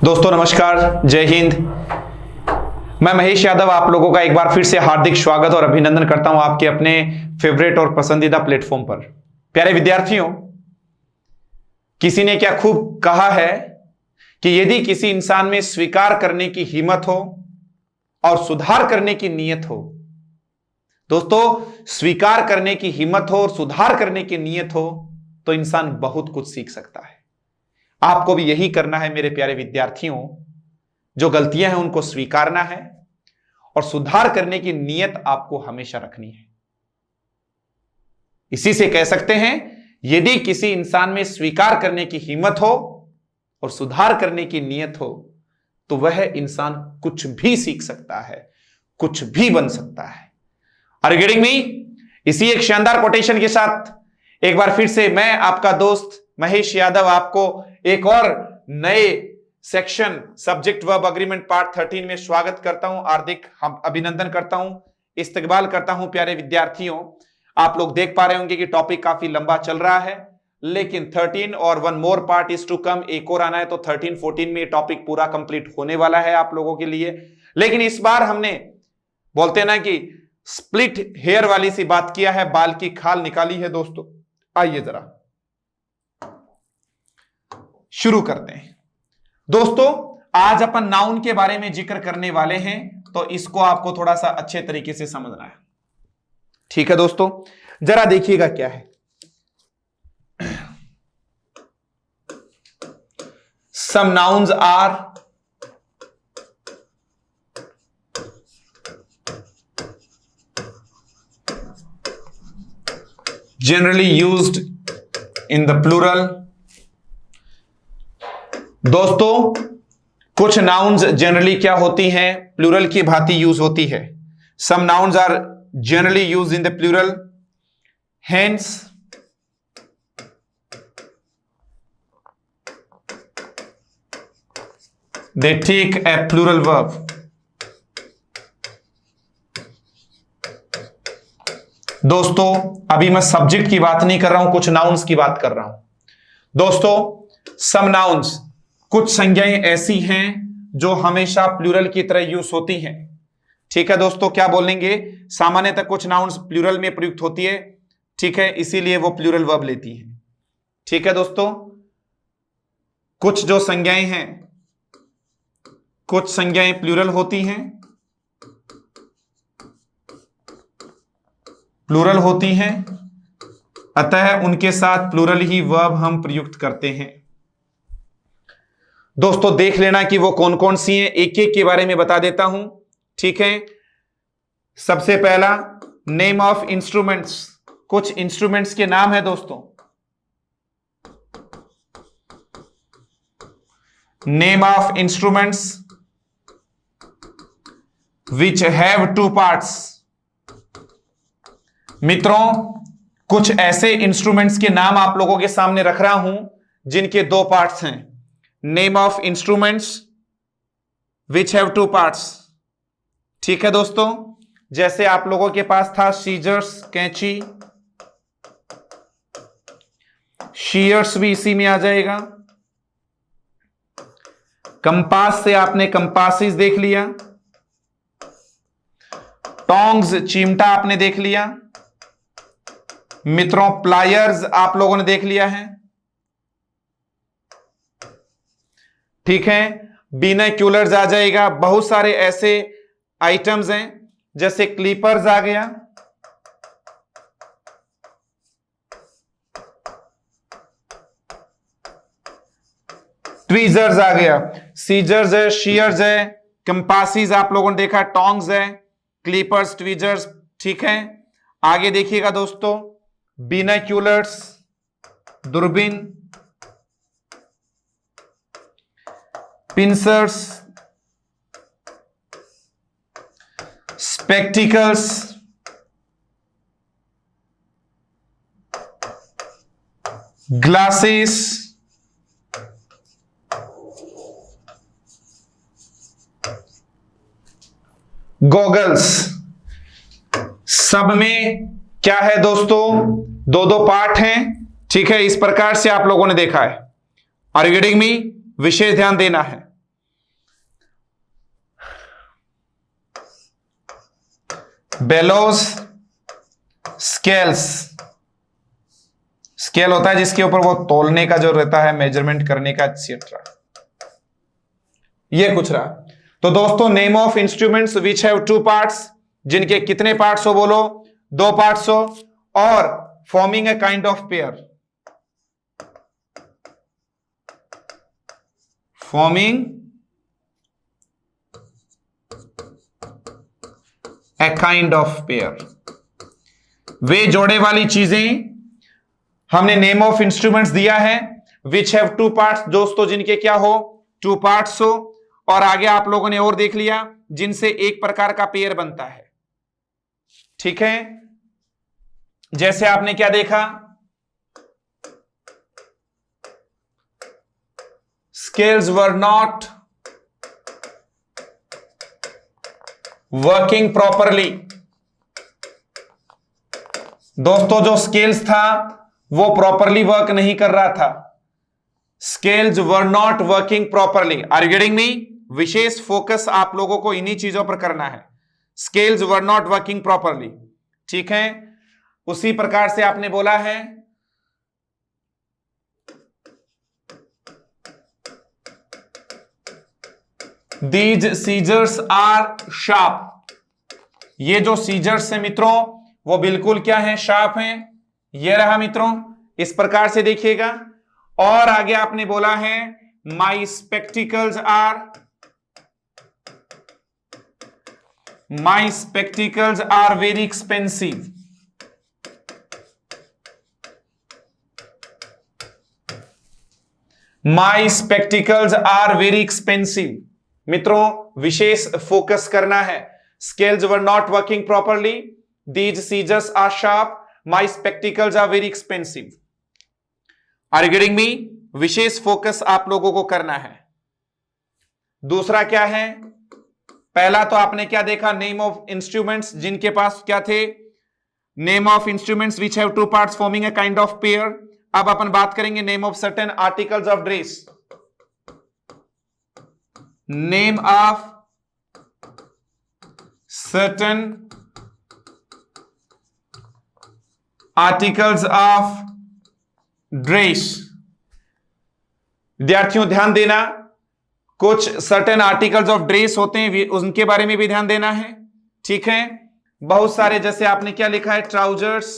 दोस्तों नमस्कार, जय हिंद। मैं महेश यादव आप लोगों का एक बार फिर से हार्दिक स्वागत और अभिनंदन करता हूं आपके अपने फेवरेट और पसंदीदा प्लेटफॉर्म पर। प्यारे विद्यार्थियों, किसी ने क्या खूब कहा है कि यदि किसी इंसान में स्वीकार करने की हिम्मत हो और सुधार करने की नीयत हो, दोस्तों स्वीकार करने की हिम्मत हो और सुधार करने की नीयत हो तो इंसान बहुत कुछ सीख सकता है। आपको भी यही करना है मेरे प्यारे विद्यार्थियों। जो गलतियां हैं उनको स्वीकारना है और सुधार करने की नीयत आपको हमेशा रखनी है। इसी से कह सकते हैं, यदि किसी इंसान में स्वीकार करने की हिम्मत हो और सुधार करने की नीयत हो तो वह इंसान कुछ भी सीख सकता है, कुछ भी बन सकता है। Are you getting me? इसी एक शानदार कोटेशन के साथ एक बार फिर से मैं आपका दोस्त महेश यादव आपको एक और नए section subject verb agreement part 13 में स्वागत करता हूं। हार्दिक अभिनंदन करता हूं, इस्तकबाल करता हूं। प्यारे विद्यार्थियों, आप लोग देख पा रहे होंगे कि टॉपिक काफी लंबा चल रहा है, लेकिन 13 और one more part is to come. एक और आना है तो 13-14 में ये टॉपिक पूरा कंप्लीट होने वाला है आप लोगों के लिए। लेकिन इस बार हमने बोलते ना कि स्प्लिट हेयर वाली सी बात किया है, बाल की खाल निकाली है। दोस्तों आइए जरा शुरू करते हैं। दोस्तों आज अपन नाउन के बारे में जिक्र करने वाले हैं, तो इसको आपको थोड़ा सा अच्छे तरीके से समझना है। ठीक है दोस्तों, जरा देखिएगा क्या है। Some nouns are generally used in the plural। दोस्तों कुछ नाउन्स जनरली क्या होती हैं, प्लूरल की भांति यूज होती है। Some nouns are generally use in the plural, hence they take a plural verb. दोस्तों अभी मैं सब्जेक्ट की बात नहीं कर रहा हूं, कुछ नाउन्स की बात कर रहा हूं। दोस्तों सम नाउन्स, कुछ संज्ञाएं ऐसी हैं जो हमेशा प्लूरल की तरह यूज होती हैं। ठीक है दोस्तों, क्या बोलेंगे, सामान्यतः कुछ नाउन्स प्लूरल में प्रयुक्त होती है। ठीक है, इसीलिए वो प्लूरल वर्ब लेती है। ठीक है दोस्तों, कुछ जो संज्ञाएं हैं, कुछ संज्ञाएं प्लूरल होती हैं, प्लूरल होती हैं, अतः उनके साथ प्लूरल ही वर्ब हम प्रयुक्त करते हैं। दोस्तों देख लेना कि वो कौन कौन सी हैं, एक एक के बारे में बता देता हूं। ठीक है, सबसे पहला नेम ऑफ इंस्ट्रूमेंट्स। कुछ इंस्ट्रूमेंट्स के नाम है दोस्तों। Name of instruments which have two parts. मित्रों कुछ ऐसे इंस्ट्रूमेंट्स के नाम आप लोगों के सामने रख रहा हूं जिनके दो पार्ट्स हैं। Name of instruments which have two parts. ठीक है दोस्तों, जैसे आप लोगों के पास था सीजर्स, कैंची, शीयर्स भी इसी में आ जाएगा। कंपास से आपने कंपासिस देख लिया, टोंग्स चिमटा आपने देख लिया। मित्रों प्लायर्स आप लोगों ने देख लिया है। ठीक है, बिनोक्यूलर्स आ जाएगा। बहुत सारे ऐसे आइटम्स हैं, जैसे क्लिपर्स आ गया, ट्वीजर्स आ गया, सीजर्स है, शीयर्स है, कंपासिस आप लोगों ने देखा, टोंग्स है, क्लिपर्स, ट्वीजर्स। ठीक है, आगे देखिएगा दोस्तों, बिनोक्यूलर्स दूरबीन, पिंसर्स, स्पेक्टिकल्स, ग्लासेस, गॉगल्स। सब में क्या है दोस्तों, दो दो पार्ट हैं। ठीक है, इस प्रकार से आप लोगों ने देखा है। Are you getting me? विशेष ध्यान देना है। बेलोस स्केल्स, स्केल होता है जिसके ऊपर वो तोलने का जो रहता है, मेजरमेंट करने का, एक्सेट्रा। ये कुछ रहा। तो दोस्तों, name of instruments which have two parts, जिनके कितने पार्ट्स हो बोलो, दो पार्ट्स हो, और forming a kind of pair, forming a kind of pair. वे जोड़े वाली चीजें हमने नेम ऑफ इंस्ट्रूमेंट्स दिया है, विच हैव टू पार्ट्स, दोस्तों जिनके क्या हो, टू पार्ट्स हो, और आगे आप लोगों ने और देख लिया जिनसे एक प्रकार का पेयर बनता है। ठीक है, जैसे आपने क्या देखा, scales were not working properly. दोस्तों, जो स्केल्स था वो प्रॉपरली वर्क नहीं कर रहा था। Scales were not working properly. Are you getting me? विशेष फोकस आप लोगों को इन्हीं चीजों पर करना है। Scales were not working properly. ठीक है, उसी प्रकार से आपने बोला है दीज सीजर्स आर शार्प। ये जो सीजर्स है मित्रों, वो बिल्कुल क्या है, शार्प हैं। ये रहा मित्रों, इस प्रकार से देखिएगा। और आगे आपने बोला है my spectacles are very expensive. My spectacles are very expensive. मित्रों, विशेष फोकस करना है। Scales were not working properly, these scissors are sharp, my spectacles are very expensive. Are you getting me? विशेष फोकस आप लोगों को करना है। दूसरा क्या है, पहला तो आपने क्या देखा, नेम ऑफ इंस्ट्रूमेंट्स, जिनके पास क्या थे, name of instruments which have two parts forming a kind of pair. अब अपन बात करेंगे name of certain articles of dress. Name of certain articles of dress. विद्यार्थियों ध्यान देना, कुछ सर्टेन आर्टिकल्स ऑफ ड्रेस होते हैं, उनके बारे में भी ध्यान देना है। ठीक है, बहुत सारे, जैसे आपने क्या लिखा है, ट्राउजर्स,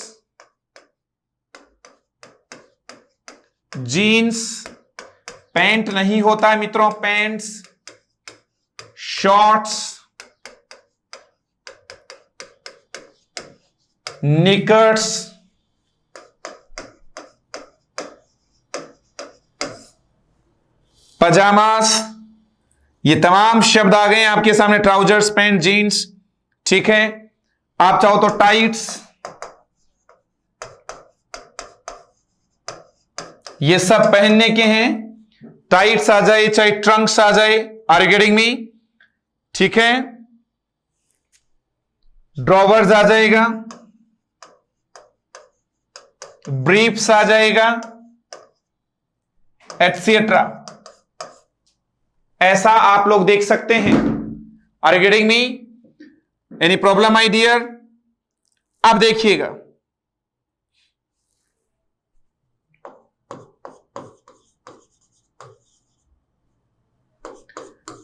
जीन्स, पैंट नहीं होता है मित्रों, पैंट्स, शॉर्ट्स, निकर्स, पजामास, ये तमाम शब्द आ गए आपके सामने, ट्राउजर्स, पैंट, जीन्स। ठीक है, आप चाहो तो टाइट्स, ये सब पहनने के हैं। टाइट्स आ जाए, चाहे ट्रंक्स आ जाए। Are you getting me? ठीक है, ड्रॉवर्स आ जाएगा, ब्रीफ्स आ जाएगा, एटसेट्रा। ऐसा आप लोग देख सकते हैं। Are you getting me? Any problem my dear? अब देखिएगा,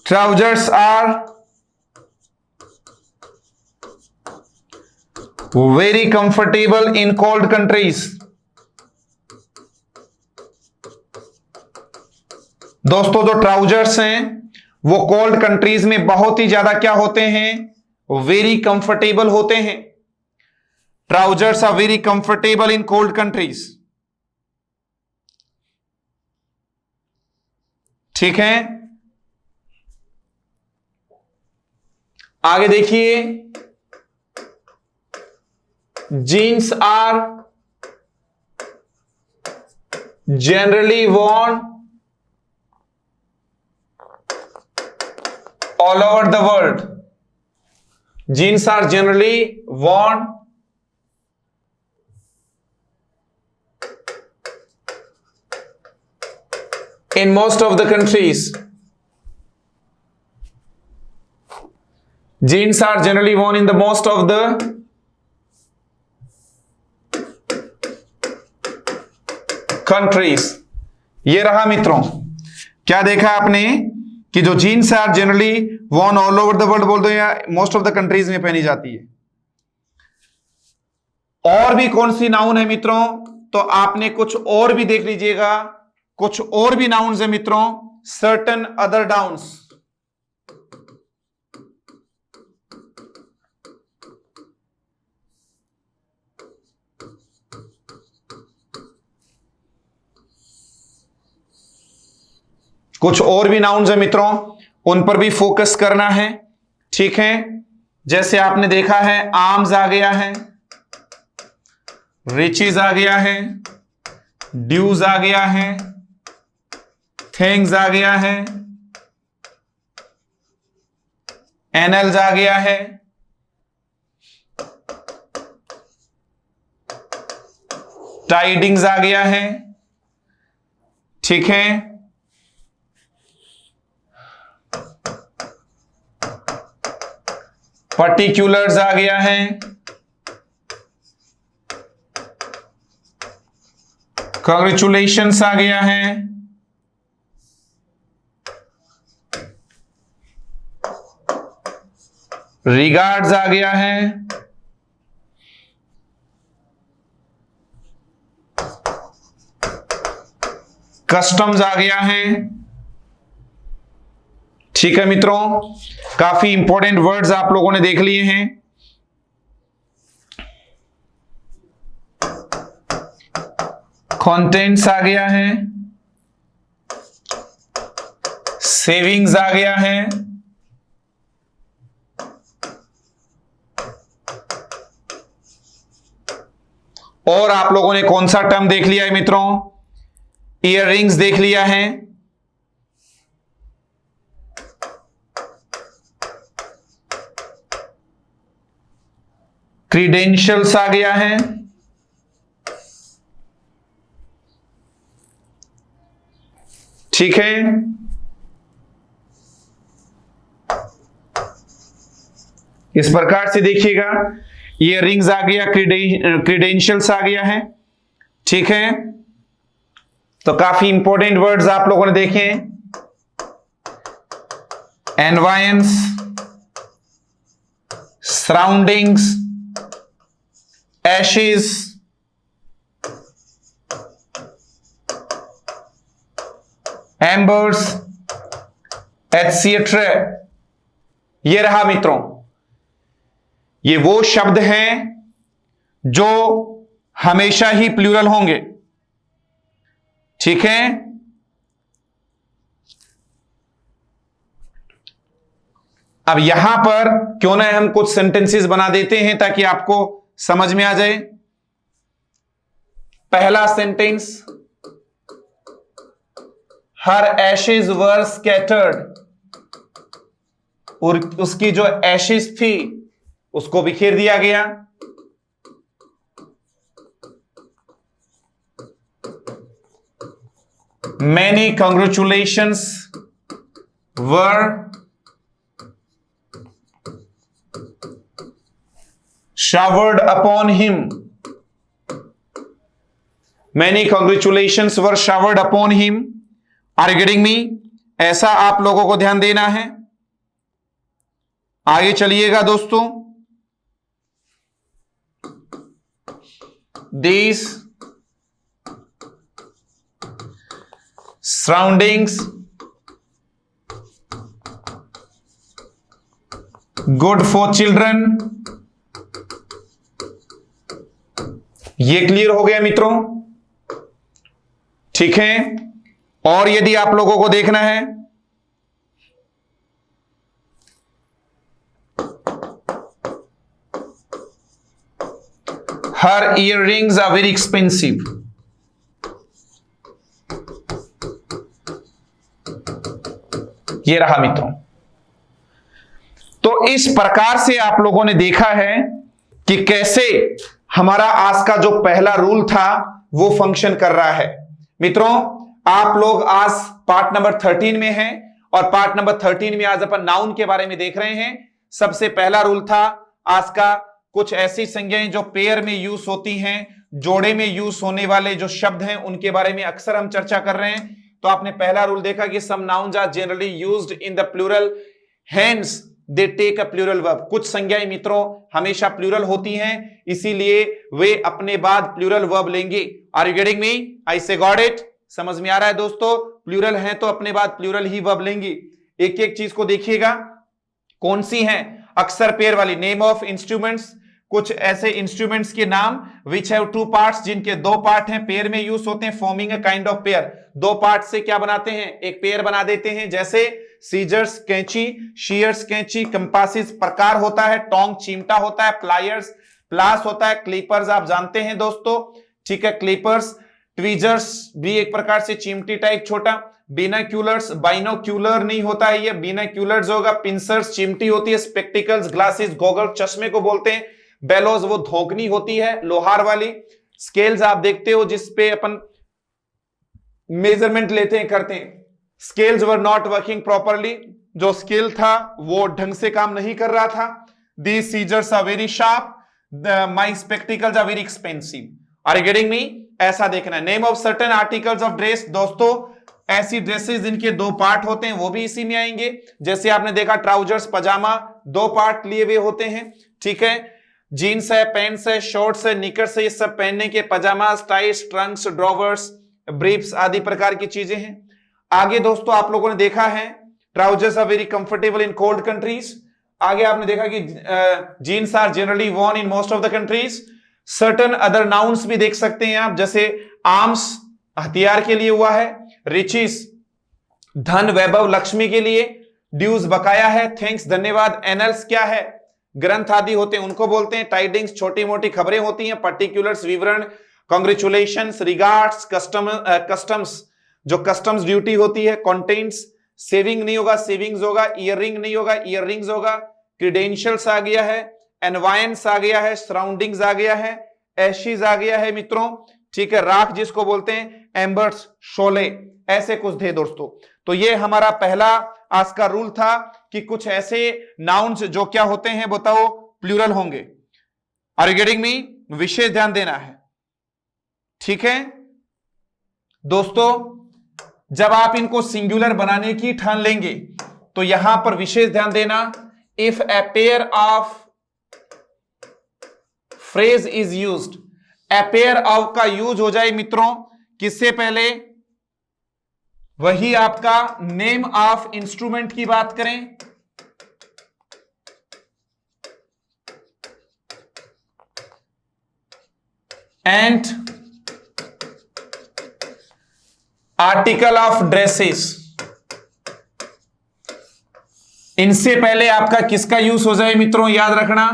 trousers are very comfortable in cold countries. दोस्तों, जो ट्राउजर्स हैं वो कोल्ड कंट्रीज में बहुत ही ज्यादा क्या होते हैं, वेरी कंफर्टेबल होते हैं। Trousers are very comfortable in cold countries. ठीक है, आगे देखिए, jeans are generally worn all over the world. Jeans are generally worn in most of the countries. Jeans are generally worn in the most of the countries. ये रहा मित्रों, क्या देखा आपने कि जो jeans are generally worn all over the world बोल दो या मोस्ट ऑफ द कंट्रीज में पहनी जाती है। और भी कौन सी नाउन है मित्रों, तो आपने कुछ और भी देख लीजिएगा, कुछ और भी नाउन्स है मित्रों, सर्टन अदर नाउन्स। कुछ और भी नाउन्स है मित्रों, उन पर भी फोकस करना है, ठीक है। जैसे आपने देखा है आर्म्स आ गया है, रिचेस आ गया है, ड्यूज आ गया है, थिंग्स आ गया है, एनल्स आ गया है, टाइडिंग्स आ गया है, ठीक है। पर्टिकुलर्स आ गया है, कांग्रेचुलेशंस आ गया है, रिगार्ड्स आ गया है, कस्टम्स आ गया है, ठीक है मित्रों। काफी इंपॉर्टेंट वर्ड्स आप लोगों ने देख लिए हैं। कंटेंट्स आ गया है, सेविंग्स आ गया है, और आप लोगों ने कौन सा टर्म देख लिया है मित्रों, ईयररिंग्स देख लिया है, क्रीडेंशियल्स आ गया है, ठीक है। इस प्रकार से देखिएगा, ईयररिंग्स आ गया, क्रीडेंशियल्स आ गया है, ठीक है। तो काफी इंपॉर्टेंट वर्ड्स आप लोगों ने देखे, एनवायंस, सराउंडिंग्स, एशेस, एम्बर्स, एटसेट्रा। ये रहा मित्रों, ये वो शब्द हैं जो हमेशा ही प्लूरल होंगे, ठीक है। अब यहां पर क्यों ना हम कुछ सेंटेंसेस बना देते हैं ताकि आपको समझ में आ जाए। पहला सेंटेंस, हर एशेज वर स्कैटर्ड, और उसकी जो एशेज थी उसको बिखेर दिया गया। Many congratulations were showered upon him. Many congratulations were showered upon him. Are you getting me? ऐसा आप लोगों को ध्यान देना है। आगे चलिएगा दोस्तों। These surroundings good for children। ये क्लियर हो गया मित्रों, ठीक है। और यदि आप लोगों को देखना है, हर इयररिंग्स आर वेरी एक्सपेंसिव। ये रहा मित्रों। तो इस प्रकार से आप लोगों ने देखा है कि कैसे हमारा आज का जो पहला रूल था वो फंक्शन कर रहा है। मित्रों, आप लोग आज पार्ट नंबर 13 में हैं और पार्ट नंबर 13 में आज अपन नाउन के बारे में देख रहे हैं। सबसे पहला रूल था आज का, कुछ ऐसी संज्ञाएं जो पेयर में यूज होती हैं, जोड़े में यूज होने वाले जो शब्द हैं उनके बारे में अक्सर हम चर्चा कर रहे हैं। तो आपने पहला रूल देखा कि some nouns are generally used in the plural, hence they take a plural verb. कुछ संज्ञाएं मित्रों हमेशा प्लूरल होती हैं, इसीलिए वे अपने बाद प्लूरल वर्ब लेंगे। Are you getting me? I say got it? समझ में आ रहा है दोस्तों? प्लूरल है तो अपने बाद प्लूरल ही वर्ब लेंगे। एक एक चीज को देखिएगा, कौन सी है अक्सर पेयर वाली। नेम ऑफ इंस्ट्रूमेंट्स, कुछ ऐसे इंस्ट्रूमेंट्स के नाम विच हैव टू पार्ट्स, जिनके दो पार्ट हैं, पेयर में यूज होते हैं। Forming a kind of pair, दो पार्ट से क्या बनाते हैं? एक पेयर बना देते हैं। जैसे सीजर्स कैंची, शीयर्स कैंची, कंपासिस प्रकार होता है, टोंग चिमटा होता है, प्लायर्स प्लास होता है, क्लिपर्स आप जानते हैं दोस्तों, ठीक है, क्लिपर्स। ट्वीजर्स भी एक प्रकार से चिमटी टाइप छोटा। बिनाक्यूलर्स, बाइनोक्यूलर नहीं होता है ये, बिनाक्यूलर्स होगा। पिंसर्स चिमटी होती है। स्पेक्टिकल्स ग्लासेस गॉगल चश्मे को बोलते हैं। बेलोज वो धोकनी होती है लोहार वाली। स्केल्स आप देखते हो जिसपे अपन मेजरमेंट लेते हैं करते हैं। Scales were not working properly, जो स्केल था वो ढंग से काम नहीं कर रहा था। These scissors are very sharp, my spectacles are very expensive. Are you getting me? ऐसा देखना है। Name of certain articles of dress, दोस्तों ऐसी ड्रेसेस जिनके दो पार्ट होते हैं वो भी इसी में आएंगे। जैसे आपने देखा ट्राउजर्स पजामा दो पार्ट लिए हुए होते हैं, ठीक है। जीन्स है, पैंट्स है, शॉर्ट्स है, निकर्स है, ये सब पहनने के, पजामा, टाइट्स, ट्रंक्स, ड्रॉवर्स, ब्रीफ्स आदि प्रकार की चीजें हैं। आगे दोस्तों आप लोगों ने देखा है trousers are very comfortable in cold countries. आगे आपने देखा कि jeans are generally worn in most of the countries. Certain other nouns भी देख सकते हैं आप, जैसे आर्म्स हथियार के लिए हुआ है, रिचीज धन वैभव लक्ष्मी के लिए, ड्यूज बकाया है, थैंक्स धन्यवाद, एनल्स क्या है ग्रंथ आदि होते हैं उनको बोलते हैं, टाइडिंग्स छोटी मोटी खबरें होती हैं, पर्टिकुलर्स विवरण, कांग्रेचुलेशंस, रिगार्ड्स, कस्टम्स जो कस्टम्स ड्यूटी होती है, कॉन्टेंट्स सेविंग नहीं होगा सेविंग्स होगा, ईयरिंग नहीं होगा ईयरिंग्स होगा, क्रीडेंशियल्स आ गया है, एनवायंस आ गया है, सराउंडिंग्स आ गया है, एशीज आ गया है मित्रों, ठीक है, राख जिसको बोलते हैं, एम्बर्स शोले, ऐसे कुछ थे दोस्तों। तो ये हमारा पहला आज का रूल था कि कुछ ऐसे नाउन्स जो क्या होते हैं बताओ, प्लूरल होंगे। Are you getting me? विशेष ध्यान देना है, ठीक है दोस्तों। जब आप इनको सिंगुलर बनाने की ठान लेंगे तो यहां पर विशेष ध्यान देना, if a pair of phrase is used, a pair of का यूज हो जाए मित्रों किससे पहले, वही आपका नेम ऑफ इंस्ट्रूमेंट की बात करें, एंड आर्टिकल ऑफ ड्रेसेस, इनसे पहले आपका किसका यूज हो जाए मित्रों, याद रखना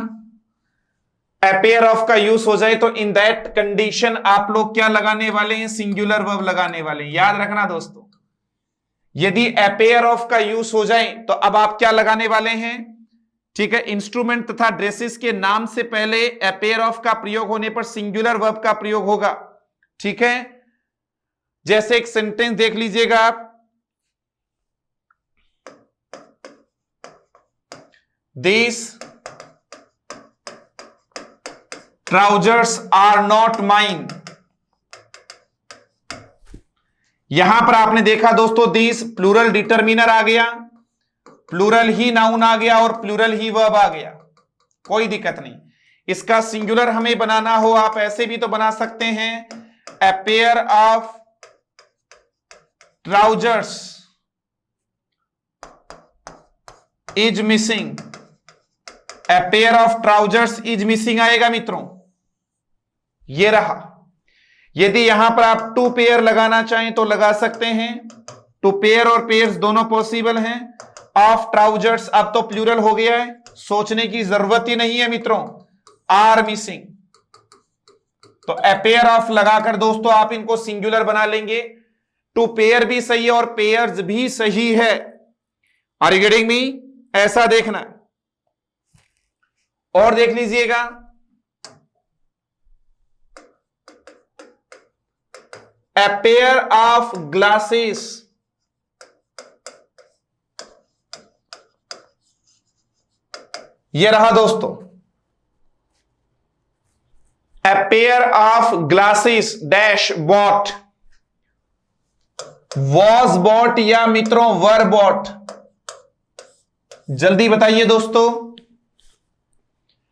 ए पेयर ऑफ का यूज हो जाए, तो इन दैट कंडीशन आप लोग क्या लगाने वाले हैं, सिंगुलर वर्ब लगाने वाले हैं, याद रखना दोस्तों। यदि ए पेयर ऑफ का यूज हो जाए तो अब आप क्या लगाने वाले हैं, ठीक है, इंस्ट्रूमेंट तथा ड्रेसेस के नाम से पहले ए पेयर ऑफ का प्रयोग होने पर सिंगुलर वर्ब का प्रयोग होगा, ठीक है। जैसे एक सेंटेंस देख लीजिएगा आप, this trousers are not mine. यहां पर आपने देखा दोस्तों दिस प्लूरल डिटर्मिनर आ गया, प्लूरल ही नाउन आ गया और प्लूरल ही वर्ब आ गया, कोई दिक्कत नहीं। इसका सिंगुलर हमें बनाना हो आप ऐसे भी तो बना सकते हैं, a pair of trousers is missing, a pair of trousers is missing आएगा मित्रों, ये रहा। यदि यहां पर आप टू पेयर लगाना चाहें तो लगा सकते हैं, टू पेयर और पेयर्स दोनों पॉसिबल हैं। ऑफ ट्राउजर्स अब तो प्लूरल हो गया है, सोचने की जरूरत ही नहीं है मित्रों, आर मिसिंग, तो ए पेयर ऑफ लगाकर दोस्तों आप इनको सिंगुलर बना लेंगे। टू पेयर भी सही है और पेयर्स भी सही है। Are you getting me? ऐसा देखना, और देख लीजिएगा, a pair of glasses ये रहा दोस्तों, a pair of glasses dash bought, was bought या मित्रों were bought, जल्दी बताइए दोस्तों।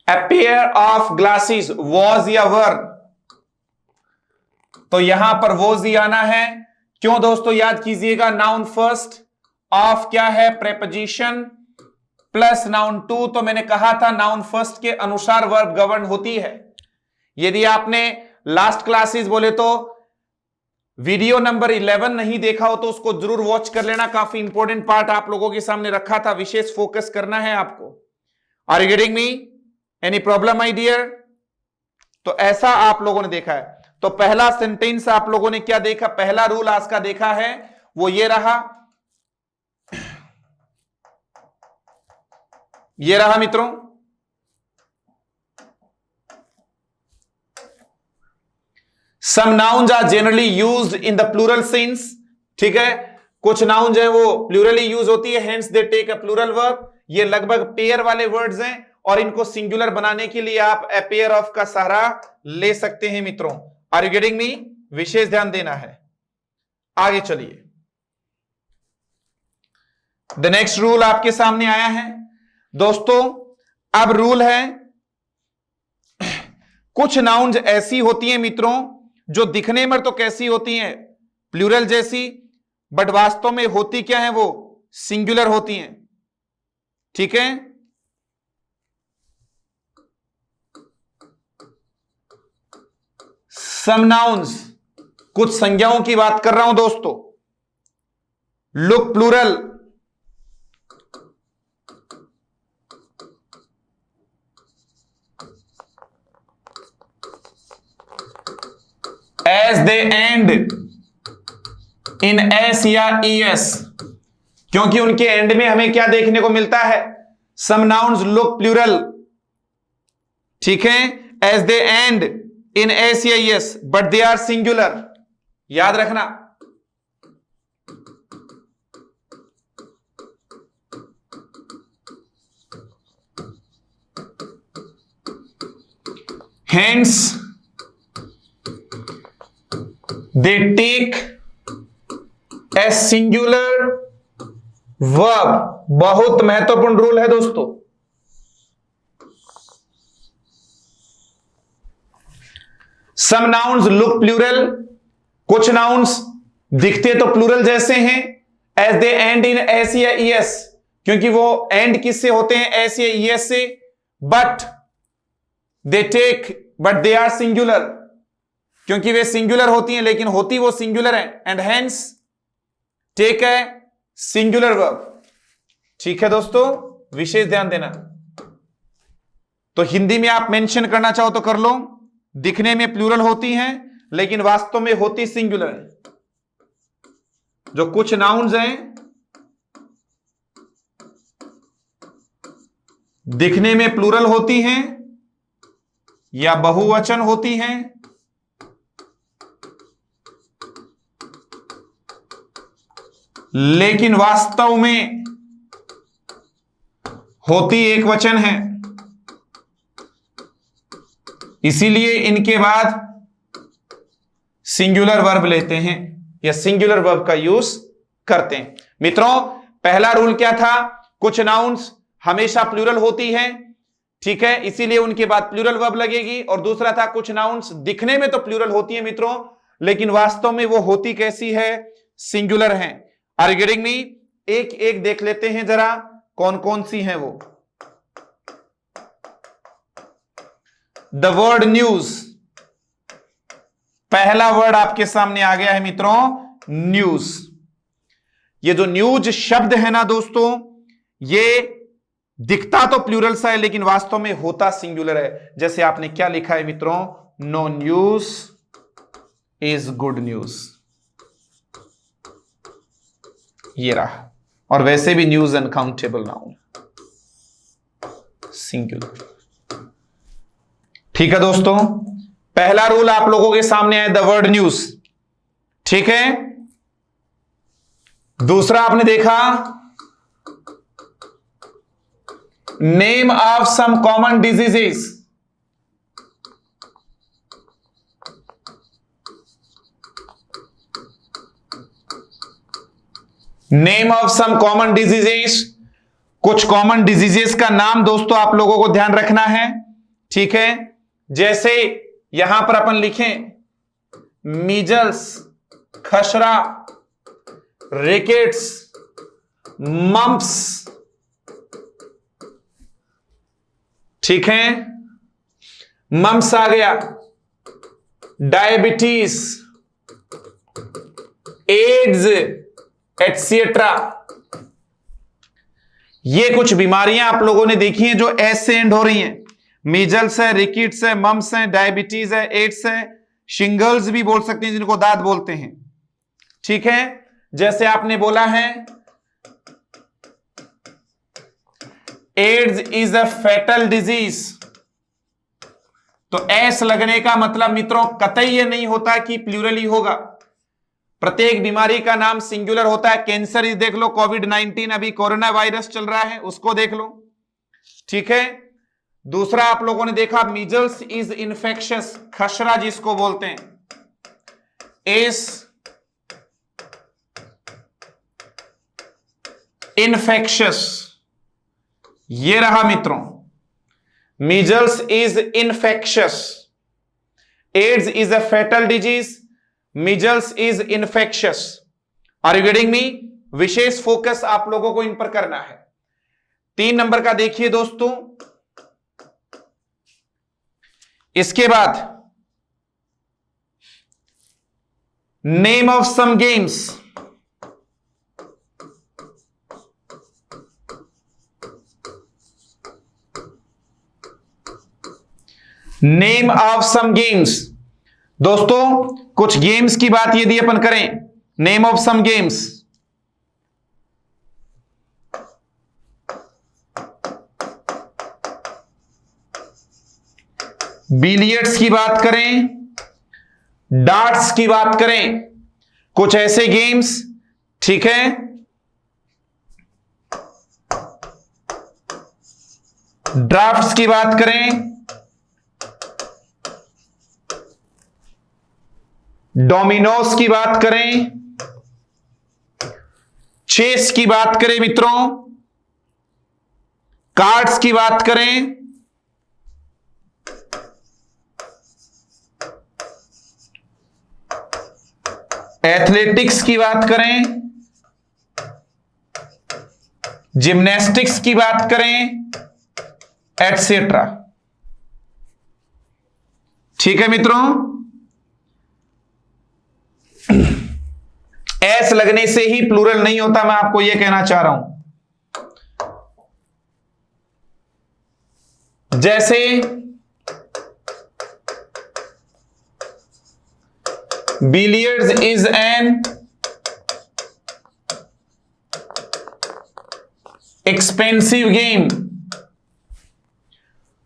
a pair of glasses was या were, तो यहां पर was ही आना है। क्यों दोस्तों, याद कीजिएगा, नाउन फर्स्ट, ऑफ क्या है, प्रेपोजिशन, प्लस नाउन टू। तो मैंने कहा था नाउन फर्स्ट के अनुसार वर्ब गवर्न होती है। यदि आपने लास्ट क्लासेस बोले तो वीडियो नंबर 11 नहीं देखा हो तो उसको जरूर वॉच कर लेना, काफी इंपॉर्टेंट पार्ट आप लोगों के सामने रखा था, विशेष फोकस करना है आपको। Are you getting me? Any problem my dear? तो ऐसा आप लोगों ने देखा है। तो पहला सेंटेंस आप लोगों ने क्या देखा, पहला रूल आज का देखा है, वो ये रहा, ये रहा मित्रों, some nouns are generally used in the plural sense. ठीक है, कुछ नाउन जो है वो प्लूरली यूज होती है, hence they take a plural verb. ये लगभग पेयर वाले वर्ड्स हैं और इनको सिंगुलर बनाने के लिए आप ए पेयर ऑफ का सहारा ले सकते हैं मित्रों। Are you getting me? विशेष ध्यान देना है। आगे चलिए, द नेक्स्ट रूल आपके सामने आया है दोस्तों। अब रूल है, कुछ नाउन्स ऐसी होती हैं मित्रों जो दिखने में तो कैसी होती हैं, प्लूरल जैसी, बट वास्तव में होती क्या है, वो सिंगुलर होती हैं। ठीक है, सम नाउन्स, कुछ संज्ञाओं की बात कर रहा हूं दोस्तों, look plural, as they end in s या es, क्योंकि उनके एंड में हमें क्या देखने को मिलता है, सम नाउन्स लुक प्लूरल। ठीक है, as they end in s या es but they are singular, याद रखना। hence they take a singular verb। बहुत महत्वपूर्ण रूल है दोस्तों। सम नाउन्स लुक प्लूरल, कुछ नाउन्स दिखते तो प्लूरल जैसे हैं, as they end in S या ईएस, क्योंकि वो एंड किससे होते हैं, एस या ईएस से, but they take, but they are singular, क्योंकि वे सिंगुलर होती हैं लेकिन होती वो सिंगुलर है, एंड हेंस टेक है सिंगुलर वर्ब। ठीक है दोस्तों, विशेष ध्यान देना। तो हिंदी में आप मेंशन करना चाहो तो कर लो, दिखने में प्लूरल होती हैं लेकिन वास्तव में होती सिंगुलर है। जो कुछ नाउन्स हैं दिखने में प्लूरल होती हैं या बहुवचन होती हैं, लेकिन वास्तव में होती एक वचन है, इसीलिए इनके बाद सिंगुलर वर्ब लेते हैं या सिंगुलर वर्ब का यूज करते हैं। मित्रों, पहला रूल क्या था, कुछ नाउन्स हमेशा प्लूरल होती है, ठीक है, इसीलिए उनके बाद प्लूरल वर्ब लगेगी। और दूसरा था कुछ नाउन्स दिखने में तो प्लूरल होती है मित्रों, लेकिन वास्तव में वो होती कैसी है, सिंगुलर है। Are you getting me? एक एक देख लेते हैं जरा कौन कौन सी हैं वो। द वर्ड न्यूज, पहला वर्ड आपके सामने आ गया है मित्रों, न्यूज। ये जो न्यूज शब्द है ना दोस्तों, ये दिखता तो प्लूरल सा है लेकिन वास्तव में होता सिंगुलर है। जैसे आपने क्या लिखा है मित्रों, no news is good news, ये रहा। और वैसे भी न्यूज अनकाउंटेबल नाउन, सिंगुलर। ठीक है दोस्तों, पहला रूल आप लोगों के सामने है, द वर्ड न्यूज। ठीक है, दूसरा आपने देखा name of some common diseases. Name of some common diseases, कुछ कॉमन डिजीजेस का नाम दोस्तों आप लोगों को ध्यान रखना है, ठीक है। जैसे यहां पर अपन लिखें मीजल्स, खसरा, रिकेट्स, मम्प्स, ठीक है, मम्प्स आ गया, डायबिटीज, एड्स एटसेट्रा। ये कुछ बीमारियां आप लोगों ने देखी हैं जो एस से एंड हो रही हैं। मीजल्स है, रिकेट्स है, मम्प्स है, डायबिटीज है, एड्स है, शिंगल्स भी बोल सकते हैं जिनको दांत बोलते हैं, ठीक है। जैसे आपने बोला है AIDS is a fatal disease, तो एस लगने का मतलब मित्रों कतई ये नहीं होता कि प्लूरल ही होगा। प्रत्येक बीमारी का नाम सिंगुलर होता है। कैंसर इस देख लो, कोविड-19 अभी कोरोना वायरस चल रहा है, उसको देख लो, ठीक है। दूसरा आप लोगों ने देखा मीजल्स इज इन्फेक्शियस, खसरा जिसको बोलते हैं, एस इन्फेक्शियस, ये रहा मित्रों, measles is infectious, AIDS is a fatal disease, measles is infectious. Are you getting me? विशेष फोकस आप लोगों को इन पर करना है। 3 नंबर का देखिए दोस्तों, इसके बाद name of some games. Name of some games, दोस्तों कुछ गेम्स की बात यदि अपन करें, name of some games, billiards की बात करें, डार्ट्स की बात करें, कुछ ऐसे गेम्स, ठीक है। ड्राफ्ट्स की बात करें, डोमिनोज की बात करें, चेस की बात करें मित्रों, कार्ड्स की बात करें, एथलेटिक्स की बात करें, जिम्नास्टिक्स की बात करें, एटसेट्रा, ठीक है मित्रों। एस लगने से ही प्लूरल नहीं होता, मैं आपको यह कहना चाह रहा हूं। जैसे billiards is an expensive game,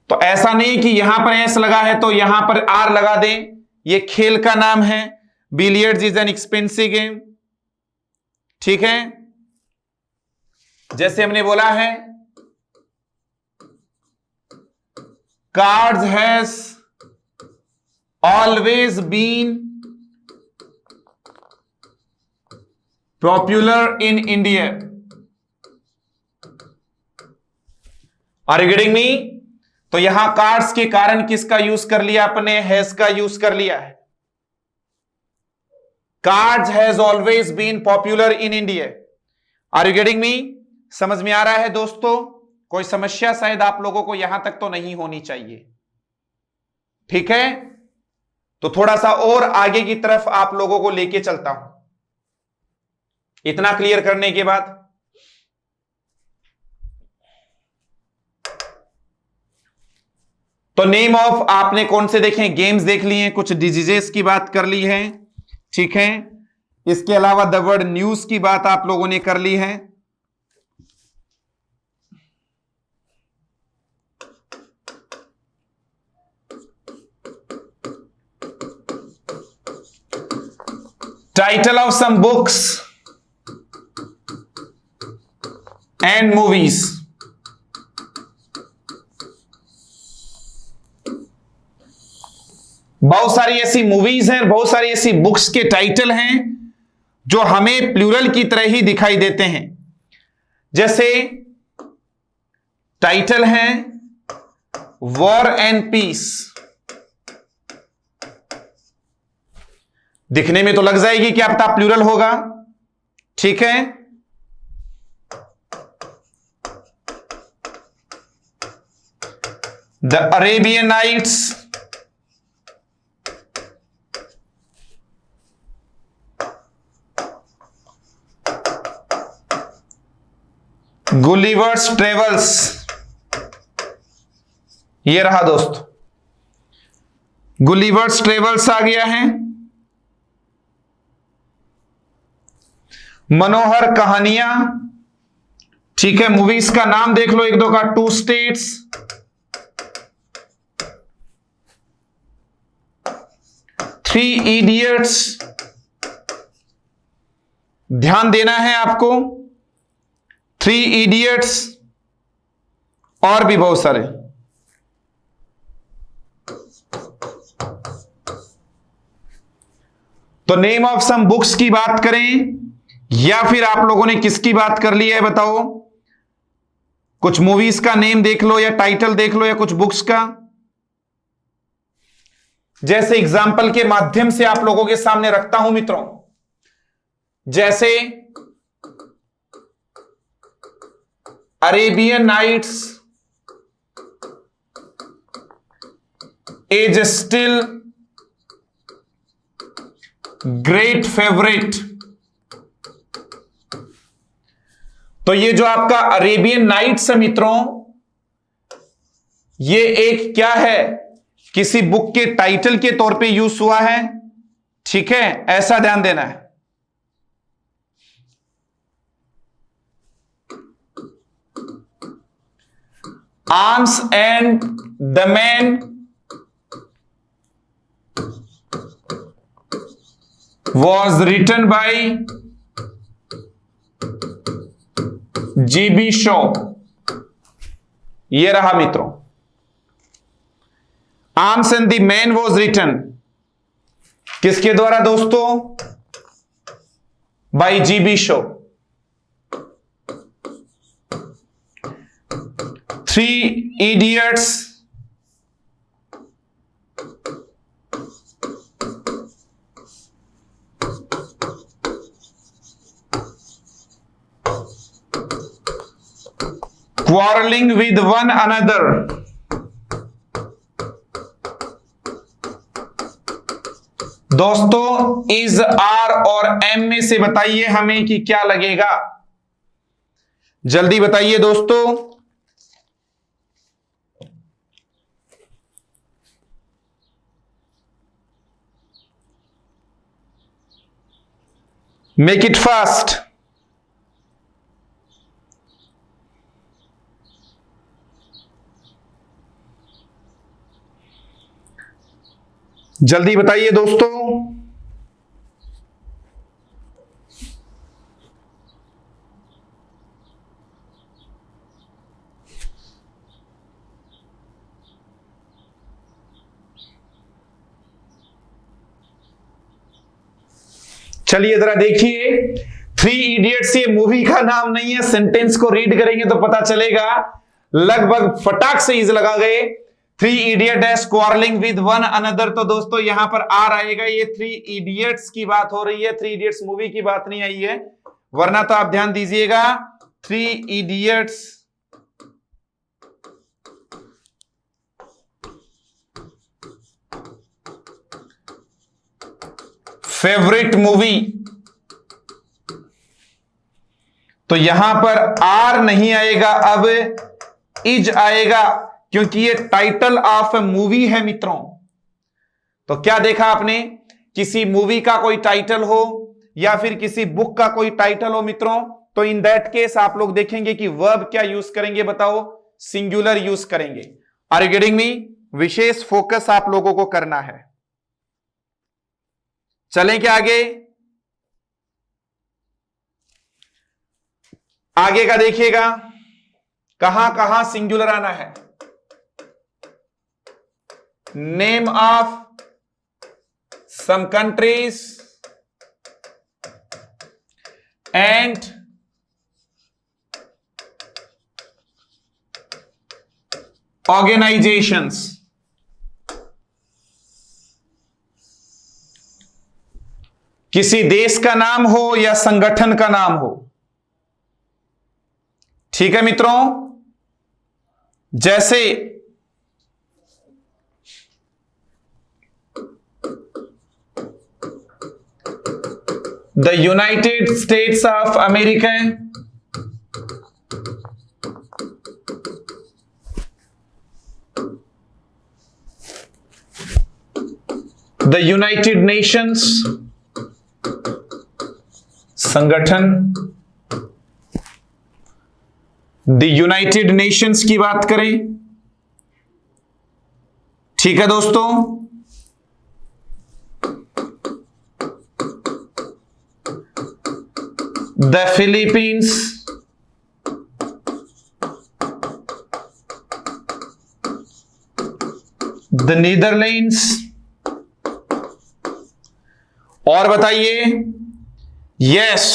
तो ऐसा नहीं कि यहां पर एस लगा है तो यहां पर आर लगा दें, यह खेल का नाम है। Billiards is an expensive game, ठीक है। जैसे हमने बोला है cards has always been popular in India. Are you getting me? तो यहां कार्ड्स के कारण किसका यूज कर लिया अपने? हैज का यूज कर लिया है। Cards has always been popular in India. Are you getting me? समझ में आ रहा है दोस्तों? कोई समस्या शायद आप लोगों को यहां तक तो नहीं होनी चाहिए, ठीक है। तो थोड़ा सा और आगे की तरफ आप लोगों को लेके चलता हूं। इतना क्लियर करने के बाद तो नेम ऑफ आपने कौन से देखे? गेम्स देख लिए, कुछ डिजीजेस की बात कर ली है, ठीक है। इसके अलावा द वर्ड न्यूज की बात आप लोगों ने कर ली है। Title of some books and movies, बहुत सारी ऐसी मूवीज हैं, बहुत सारी ऐसी बुक्स के टाइटल हैं जो हमें प्लूरल की तरह ही दिखाई देते हैं। जैसे टाइटल है वॉर एंड पीस, दिखने में तो लग जाएगी क्या पता प्लूरल होगा, ठीक है। The Arabian Nights, Gulliver's Travels, ये रहा दोस्त, गुलिवर्स ट्रेवल्स आ गया है। मनोहर कहानियां, ठीक है। मूवीज का नाम देख लो एक दो का, टू स्टेट्स, थ्री इडियट्स, ध्यान देना है आपको, थ्री इडियट्स, और भी बहुत सारे। तो नेम ऑफ सम बुक्स की बात करें या फिर आप लोगों ने किसकी बात कर ली है बताओ? कुछ मूवीज का नेम देख लो या टाइटल देख लो या कुछ बुक्स का। जैसे एग्जाम्पल के माध्यम से आप लोगों के सामने रखता हूं मित्रों, जैसे Arabian Nights is still great favourite. तो ये जो आपका अरेबियन नाइट्स है मित्रों, ये एक क्या है, किसी बुक के टाइटल के तौर पे यूज हुआ है, ठीक है, ऐसा ध्यान देना है। Arms and the Man was written by G.B. Shaw, ये रहा मित्रों। Arms and the Man was written किसके द्वारा दोस्तों? By G.B. Shaw। Three idiots quarreling with one another, दोस्तों इज, आर और एम में से बताइए हमें कि क्या लगेगा, जल्दी बताइए दोस्तों। Make it fast. जल्दी बताइए दोस्तों। चलिए जरा देखिए, थ्री इडियट्स ये मूवी का नाम नहीं है, सेंटेंस को रीड करेंगे तो पता चलेगा, लगभग फटाक से इज लगा गए। थ्री इडियट है क्वारलिंग विद वन अनदर, तो दोस्तों यहां पर आर आएगा, ये थ्री इडियट्स की बात हो रही है, थ्री इडियट्स मूवी की बात नहीं आई है, वरना तो आप ध्यान दीजिएगा, थ्री इडियट्स फेवरेट मूवी, तो यहां पर आर नहीं आएगा, अब इज आएगा, क्योंकि ये टाइटल ऑफ मूवी है मित्रों। तो क्या देखा आपने, किसी मूवी का कोई टाइटल हो या फिर किसी बुक का कोई टाइटल हो मित्रों, तो इन दैट केस आप लोग देखेंगे कि वर्ब क्या यूज करेंगे बताओ? सिंगुलर यूज करेंगे। Are you getting me? विशेष फोकस आप लोगों को करना है। चलें क्या आगे? आगे का देखिएगा, कहां कहां सिंगुलर आना है। Name of some countries and organizations. किसी देश का नाम हो या संगठन का नाम हो, ठीक है मित्रों। जैसे the United states of America, the United Nations संगठन, द यूनाइटेड नेशंस की बात करें, ठीक है दोस्तों। द फिलीपींस, द नीदरलैंड्स, और बताइए, यस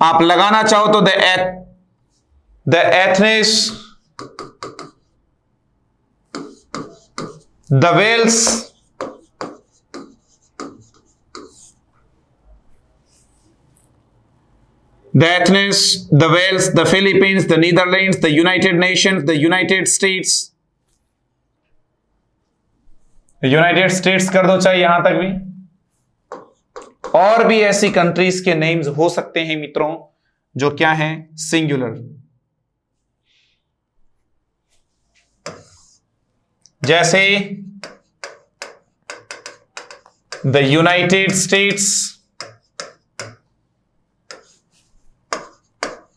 आप लगाना चाहो तो the Athens, the Wales, the Athens, the Wales, the Philippines, the Netherlands, the United Nations, the United States. United States कर दो चाहे यहां तक भी, और भी ऐसी कंट्रीज के नेम्स हो सकते हैं मित्रों जो क्या हैं, सिंगुलर। जैसे the United States,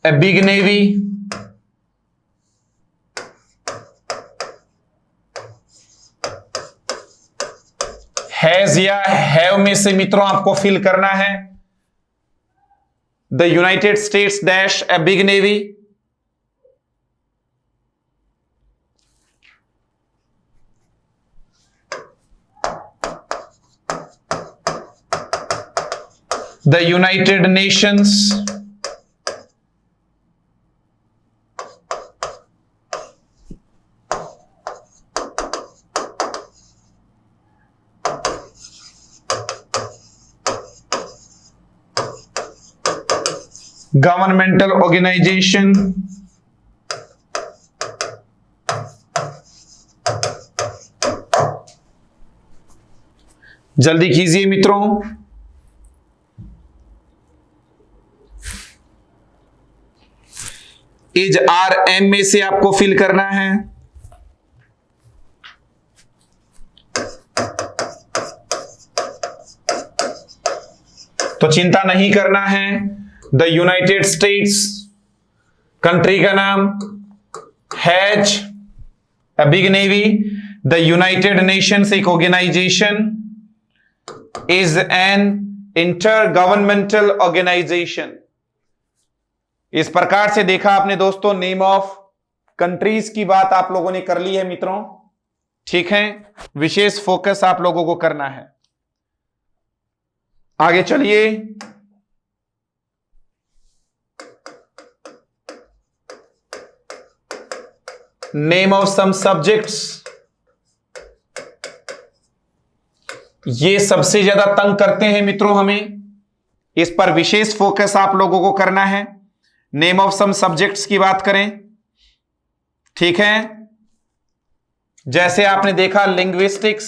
a big navy, has या हैव में से मित्रों आपको फिल करना है the United States dash a big navy, the United Nations, governmental organisation, जल्दी कीजिए मित्रों। इज आर एम में से आपको फिल करना है तो चिंता नहीं करना है। द यूनाइटेड स्टेट्स कंट्री का नाम, has a big navy, the United Nations एक organisation, is an intergovernmental organisation. इस प्रकार से देखा आपने दोस्तों, नेम ऑफ कंट्रीज की बात आप लोगों ने कर ली है मित्रों, ठीक है। विशेष फोकस आप लोगों को करना है। आगे चलिए, नेम ऑफ सम सब्जेक्ट्स। ये सबसे ज्यादा तंग करते हैं मित्रों हमें, इस पर विशेष फोकस आप लोगों को करना है। नेम ऑफ सम सब्जेक्ट्स की बात करें, ठीक है। जैसे आपने देखा लिंग्विस्टिक्स,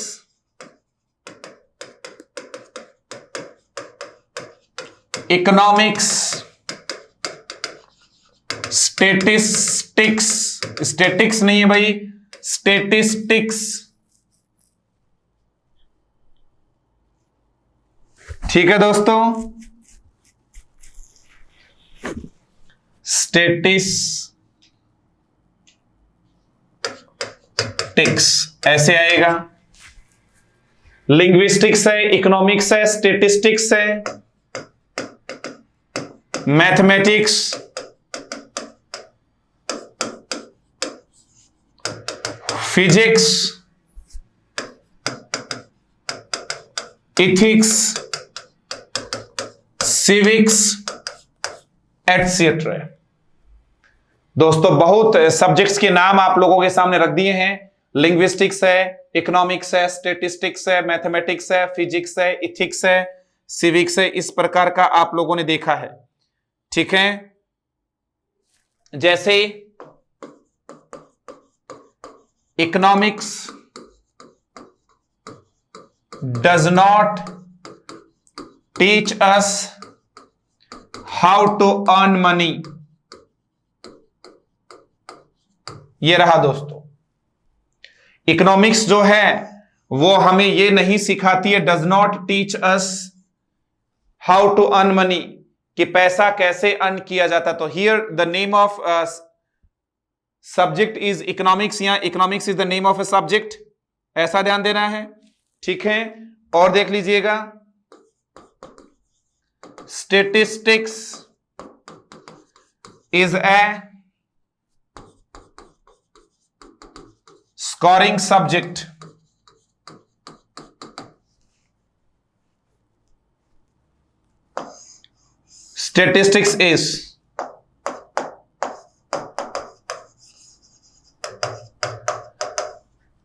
इकोनॉमिक्स, स्टेटिस्टिक्स, स्टेटिक्स नहीं है भाई, स्टेटिस्टिक्स, ठीक है दोस्तों। स्टेटिस्टिक्स ऐसे आएगा। लिंग्विस्टिक्स है, इकोनॉमिक्स है, स्टेटिस्टिक्स है, mathematics, physics, ethics, civics etcetera. दोस्तों बहुत सब्जेक्ट्स के नाम आप लोगों के सामने रख दिए हैं। लिंग्विस्टिक्स है, इकोनॉमिक्स है, स्टैटिस्टिक्स है, मैथमेटिक्स है, फिजिक्स है, इथिक्स है, सिविक्स है। इस प्रकार का आप लोगों ने देखा है, ठीक है। जैसे economics does not teach us how to earn money. ये रहा दोस्तों, इकोनॉमिक्स जो है वो हमें ये नहीं सिखाती है, does not teach us how to earn money, कि पैसा कैसे अर्न किया जाता। तो here the name of subject is economics, या economics is the name of a subject, ऐसा ध्यान देना है, ठीक है। और देख लीजिएगा, statistics is a scoring subject. Statistics is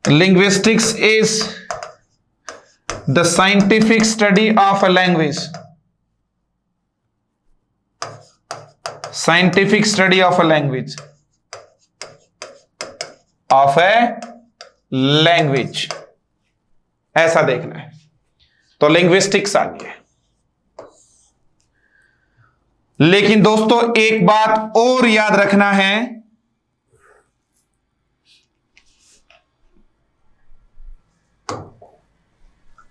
linguistics is the scientific study of a language. Scientific study of a language. Of a language. ऐसा देखना है, तो linguistics आ गया। लेकिन दोस्तों एक बात और याद रखना है,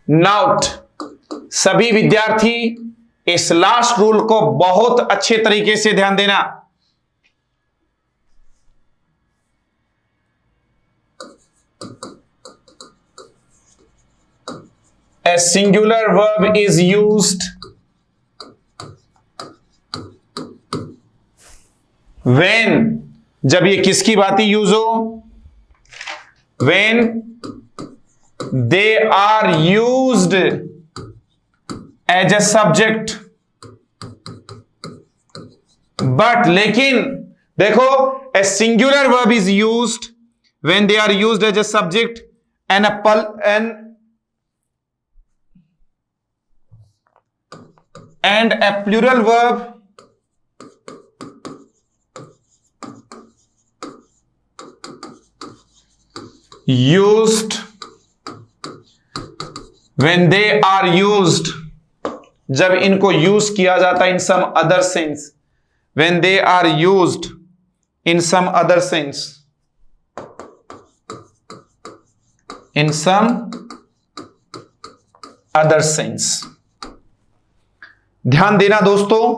नोट, सभी विद्यार्थी इस लास्ट रूल को बहुत अच्छे तरीके से ध्यान देना। A singular verb is used when, जब ये किसकी बात यूज हो, when they are used as a subject, but लेकिन देखो, a singular verb is used when they are used as a subject and a plural verb used when they are used, जब इनको use किया जाता है in some other sense, when they are used in some other sense, in some other sense। ध्यान देना दोस्तों,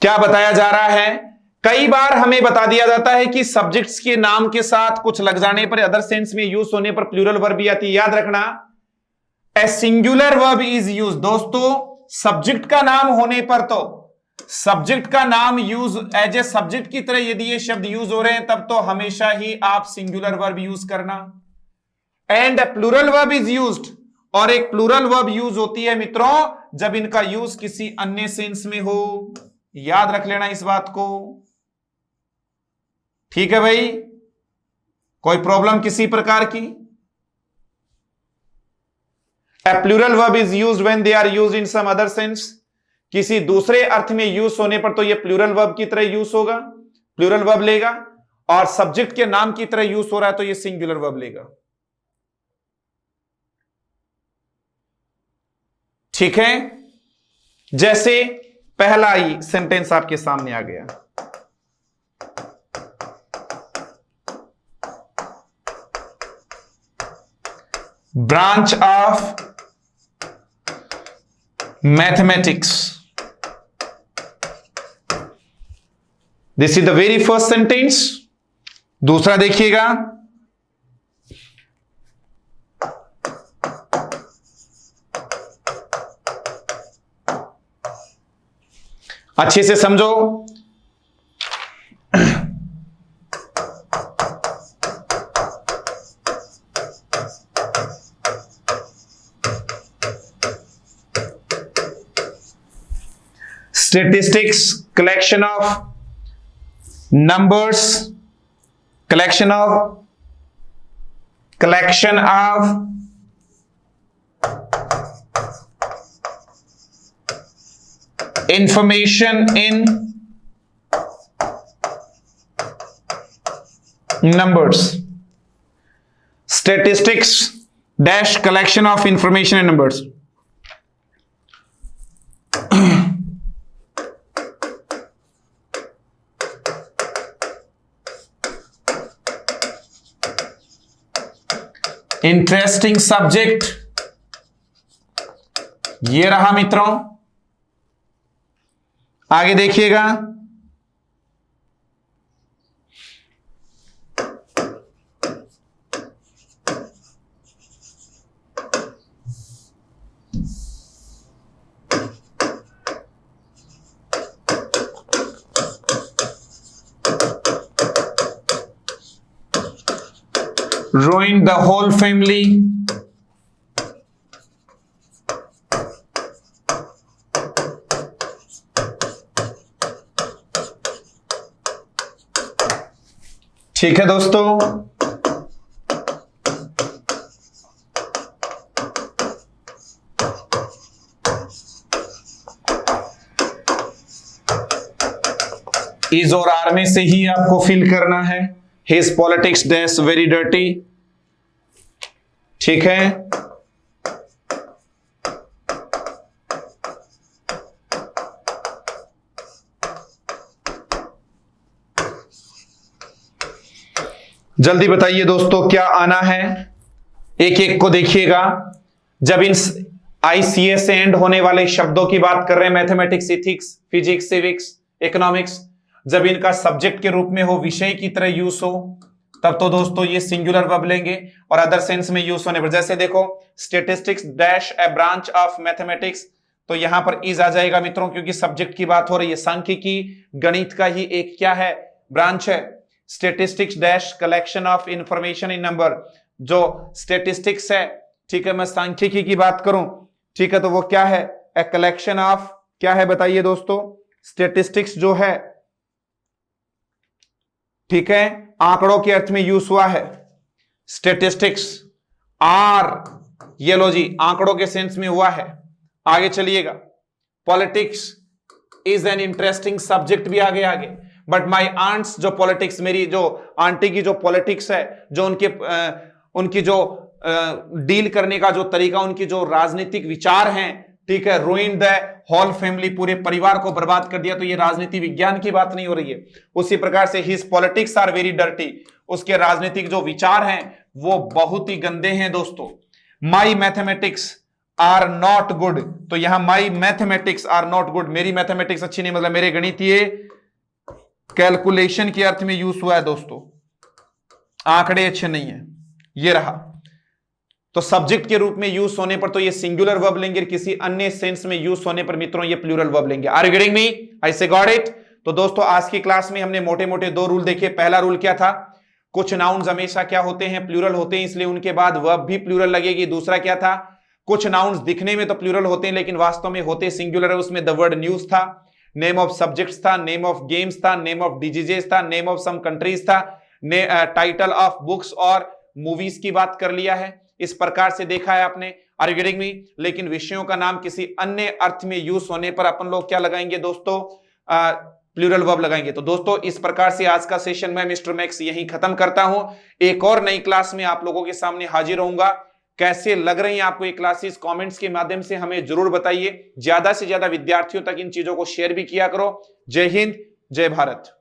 क्या बताया जा रहा है, कई बार हमें बता दिया जाता है कि सब्जेक्ट्स के नाम के साथ कुछ लग जाने पर, अदर सेंस में यूज होने पर प्लूरल वर्ब भी आती है। याद रखना, a singular verb is use. दोस्तों सब्जेक्ट का नाम होने पर, तो सब्जेक्ट का नाम यूज एज ए सब्जेक्ट की तरह यदि ये शब्द यूज हो रहे हैं, तब तो हमेशा ही आप सिंगुलर वर्ब यूज करना। And a plural verb is used, और एक प्लूरल वर्ब यूज होती है मित्रों जब इनका यूज किसी अन्य सेंस में हो। याद रख लेना इस बात को, ठीक है भाई। कोई प्रॉब्लम किसी प्रकार की? A plural verb is used when they are used in some other sense, किसी दूसरे अर्थ में यूज होने पर तो यह प्लूरल वर्ब की तरह यूज होगा, प्लूरल वर्ब लेगा, और सब्जेक्ट के नाम की तरह यूज हो रहा है तो यह सिंगुलर वर्ब लेगा, ठीक है। जैसे पहला ही सेंटेंस आपके सामने आ गया, branch of mathematics, this is the very first sentence। दूसरा देखिएगा, अच्छे से समझो, statistics collection of numbers, collection of information in numbers. Statistics dash collection of information in numbers. Interesting subject ये रहा मित्रों, आगे देखिएगा। Ruined the whole family. ठीक है दोस्तों, इज और आर में से ही आपको फिल करना है। His politics dash very dirty. ठीक है, जल्दी बताइए दोस्तों क्या आना है, एक एक को देखिएगा। जब इन ICS से एंड होने वाले शब्दों की बात कर रहे हैं, mathematics, ethics, physics, civics, economics, जब इनका सब्जेक्ट के रूप में हो, विषय की तरह यूज हो, तब तो दोस्तों ये सिंगुलर वर्ब लेंगे। और अदर सेंस में यूज होने पर, जैसे देखो statistics dash A branch of mathematics, तो यहां पर इज आ जाएगा मित्रों, क्योंकि सब्जेक्ट की बात हो रही है। सांख्यिकी गणित का ही एक क्या है, ब्रांच है। Statistics dash collection of information in number, जो स्टेटिस्टिक्स है, ठीक है, मैं सांख्यिकी की बात करूं, ठीक है, तो वो क्या है, ए कलेक्शन ऑफ, क्या है बताइए दोस्तों, स्टेटिस्टिक्स जो है, ठीक है, आंकड़ों के अर्थ में यूज हुआ है। स्टेटिस्टिक्स आर, ये लो जी, आंकड़ों के सेंस में हुआ है। आगे चलिएगा, politics is an interesting subject भी आगे, बट माई आंट्स, जो पॉलिटिक्स, मेरी जो आंटी की जो पॉलिटिक्स है, जो उनकी जो डील करने का जो तरीका, उनकी जो राजनीतिक विचार हैं, ठीक है, रूइन द होल फैमिली, पूरे परिवार को बर्बाद कर दिया। तो ये राजनीति विज्ञान की बात नहीं हो रही है। उसी प्रकार से his politics are very dirty, उसके राजनीतिक जो विचार हैं वो बहुत ही गंदे हैं दोस्तों। माई मैथमेटिक्स आर नॉट गुड, तो यहां माई मैथमेटिक्स आर नॉट गुड, मेरी मैथमेटिक्स अच्छी नहीं, मतलब मेरे गणितीय कैलकुलेशन के अर्थ में यूज हुआ है दोस्तों, आंकड़े अच्छे नहीं है, ये रहा। तो सब्जेक्ट के रूप में यूज होने पर तो ये सिंगुलर वर्ब लेंगे, किसी अन्य सेंस में यूज होने पर मित्रों ये प्लूरल वर्ब लेंगे। Are you getting me? I say got it. तो दोस्तों आज की क्लास में हमने मोटे मोटे दो रूल देखे। पहला रूल क्या था, कुछ नाउन्स हमेशा क्या होते हैं, प्लूरल होते हैं, इसलिए उनके बाद वर्ब भी प्लूरल लगेगी। दूसरा क्या था, कुछ नाउन्स दिखने में तो प्लूरल होते हैं लेकिन वास्तव में होते सिंगुलर है। उसमें द वर्ड न्यूज था, नेम ऑफ सब्जेक्ट्स था, नेम ऑफ गेम्स था, नेम ऑफ डिजीजेस था, नेम ऑफ सम कंट्रीज था, टाइटल ऑफ बुक्स और मूवीज की बात कर लिया है। इस प्रकार से देखा है आपने, आर यू गेटिंग मी। लेकिन विषयों का नाम किसी अन्य अर्थ में यूज होने पर अपन लोग क्या लगाएंगे दोस्तों, प्लूरल वर्ब लगाएंगे। तो दोस्तों इस प्रकार से आज का सेशन मैं मिस्टर मैक्स यहीं खत्म करता हूं। एक और नई क्लास में आप लोगों के सामने हाजिर होऊंगा। कैसे लग रही हैं आपको ये क्लासेस, कमेंट्स के माध्यम से हमें जरूर बताइए। ज्यादा से ज्यादा विद्यार्थियों तक इन चीजों को शेयर भी किया करो। जय हिंद, जय भारत।